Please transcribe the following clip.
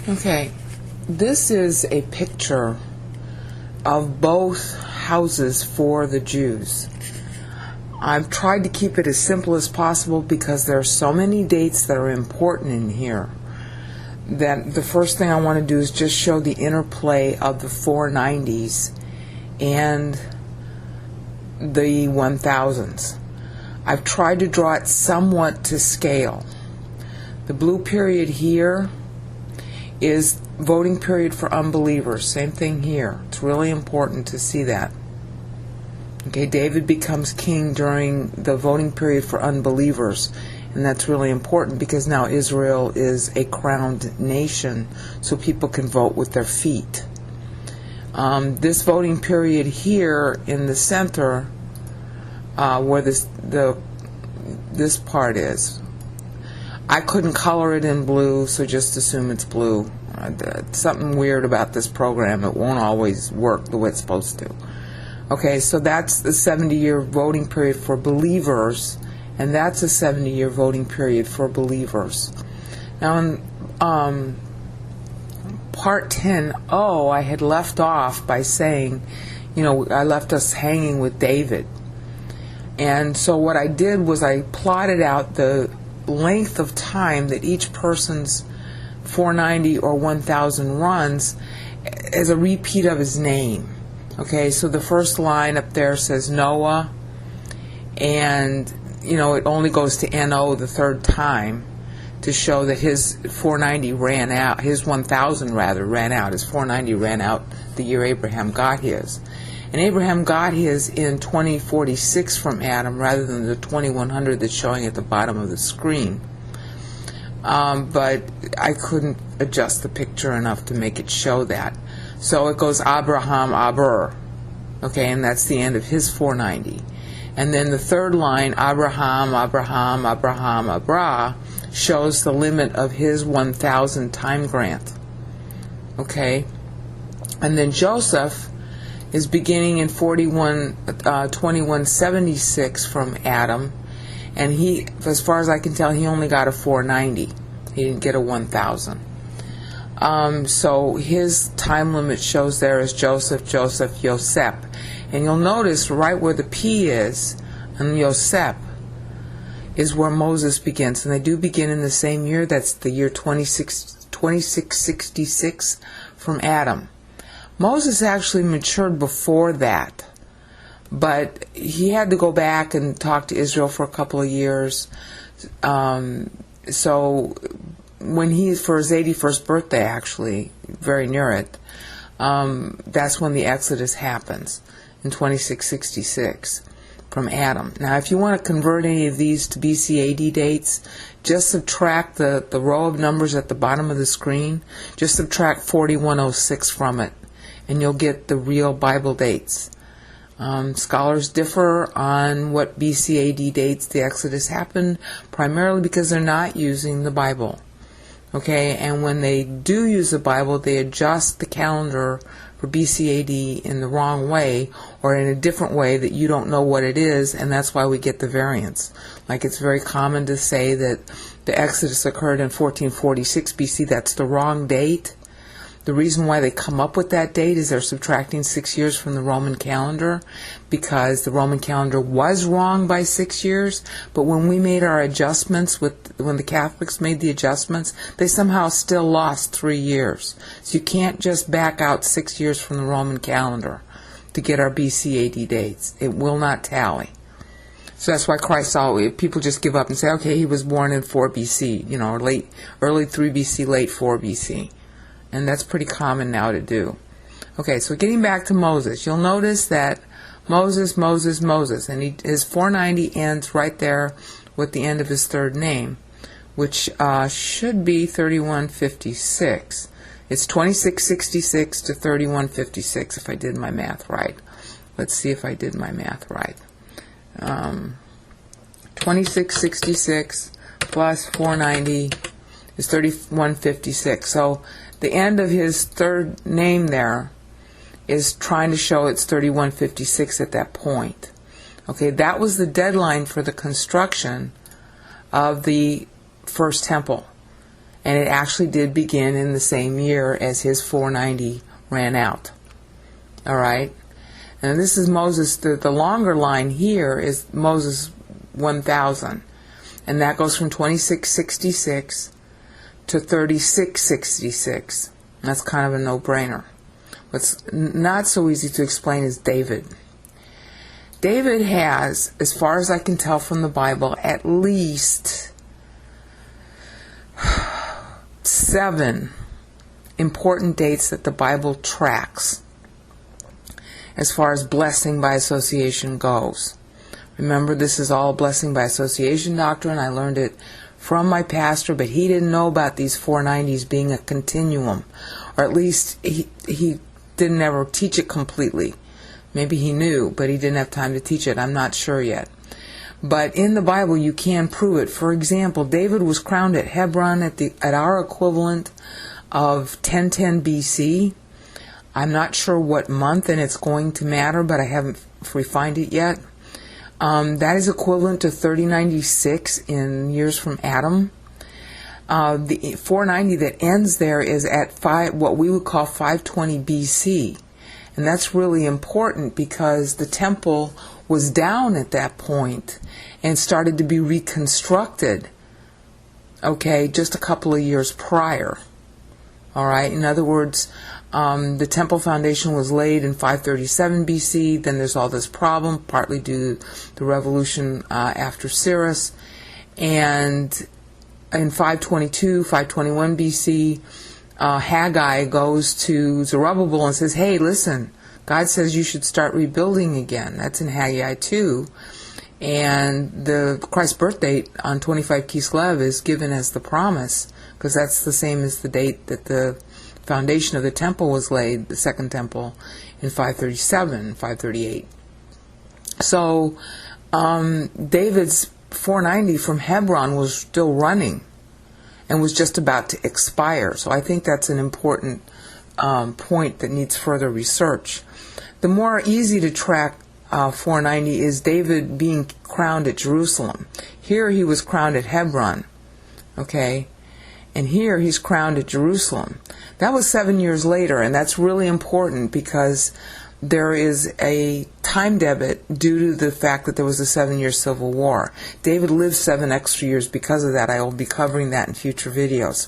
Okay, this is a picture of both houses for the Jews. I've tried to keep it as simple as possible because there are so many dates that are important in here that the first thing I want to do is just show the interplay of the 490s and the 1000s. I've tried to draw it somewhat to scale. The blue period here is voting period for unbelievers. Same thing here. It's really important to see that. Okay, David becomes king during the voting period for unbelievers, and that's really important because now Israel is a crowned nation, so people can vote with their feet. This voting period here in the center, where this part is, I couldn't color it in blue, so just assume it's blue. Something weird about this program. It won't always work the way it's supposed to. Okay, so that's the 70-year voting period for believers, and that's a 70-year voting period for believers. Now, in Part 10.0, I had left off by saying, I left us hanging with David. And so what I did was I plotted out the length of time that each person's 490 or 1000 runs as a repeat of his name. Okay, so the first line up there says Noah, and it only goes to N-O the third time to show that his 490 ran out, his 1000 rather ran out, his 490 ran out the year Abraham got his. And Abraham got his in 2046 from Adam rather than the 2100 that's showing at the bottom of the screen. But I couldn't adjust the picture enough to make it show that. So it goes Abraham, Aber. Okay, and that's the end of his 490. And then the third line, Abraham, Abraham, Abraham, Abra, shows the limit of his 1000 time grant. Okay? And then Joseph is beginning in 2176 from Adam, and he, as far as I can tell, he only got a 490. He didn't get a 1000. So his time limit shows there as Joseph, Joseph, Yosef. And you'll notice right where the P is, and Yosef, is where Moses begins. And they do begin in the same year. That's the year 2666 from Adam. Moses actually matured before that, but he had to go back and talk to Israel for a couple of years. So when for his 81st birthday, actually, very near it, that's when the Exodus happens in 2666 from Adam. Now, if you want to convert any of these to BC-AD dates, just subtract the row of numbers at the bottom of the screen. Just subtract 4106 from it, and you'll get the real Bible dates. Scholars differ on what BC-AD dates the Exodus happened, primarily because they're not using the Bible. Okay, and when they do use the Bible, they adjust the calendar for BC-AD in the wrong way, or in a different way that you don't know what it is, and that's why we get the variance. Like, it's very common to say that the Exodus occurred in 1446 BC. That's the wrong date. The reason why they come up with that date is they're subtracting 6 years from the Roman calendar, because the Roman calendar was wrong by 6 years, but when we made our adjustments, when the Catholics made the adjustments, they somehow still lost 3 years. So you can't just back out 6 years from the Roman calendar to get our BC-AD dates. It will not tally. So that's why Christ always, people just give up and say, okay, he was born in 4 BC, or early 3 BC, late 4 BC. And that's pretty common now to do. Okay, so getting back to Moses, you'll notice that Moses, and his 490 ends right there with the end of his third name, which should be 3156. It's 2666 to 3156 if I did my math right. Let's see if I did my math right. 2666 plus 490 is 3156. So the end of his third name there is trying to show it's 3156 at that point. Okay, that was the deadline for the construction of the first temple. And it actually did begin in the same year as his 490 ran out. All right? And this is Moses, the longer line here is Moses 1000. And that goes from 2666 to 3666. That's kind of a no-brainer. What's not so easy to explain is David. David has, as far as I can tell from the Bible, at least 7 important dates that the Bible tracks as far as blessing by association goes. Remember, this is all blessing by association doctrine. I learned it from my pastor, but he didn't know about these 490s being a continuum, or at least he didn't ever teach it completely. Maybe he knew, but he didn't have time to teach it. I'm not sure yet. But in the Bible, you can prove it. For example, David was crowned at Hebron at our equivalent of 1010 BC. I'm not sure what month, and it's going to matter, but I haven't refined it yet. That is equivalent to 3096 in years from Adam. The 490 that ends there is at what we would call 520 BC. And that's really important because the temple was down at that point and started to be reconstructed, okay, just a couple of years prior. All right, in other words, the temple foundation was laid in 537 BC. Then there's all this problem, partly due to the revolution after Cyrus. And in 522, 521 BC, Haggai goes to Zerubbabel and says, hey, listen, God says you should start rebuilding again. That's in Haggai 2. And the Christ's birth date on 25 Kislev is given as the promise, because that's the same as the date that the foundation of the temple was laid, the second temple, in 537, 538. So David's 490 from Hebron was still running and was just about to expire. So I think that's an important point that needs further research. The more easy to track 490 is David being crowned at Jerusalem. Here he was crowned at Hebron, okay? And here he's crowned at Jerusalem. That was 7 years later, and that's really important because there is a time debit due to the fact that there was a 7-year civil war. David lived 7 extra years because of that. I will be covering that in future videos.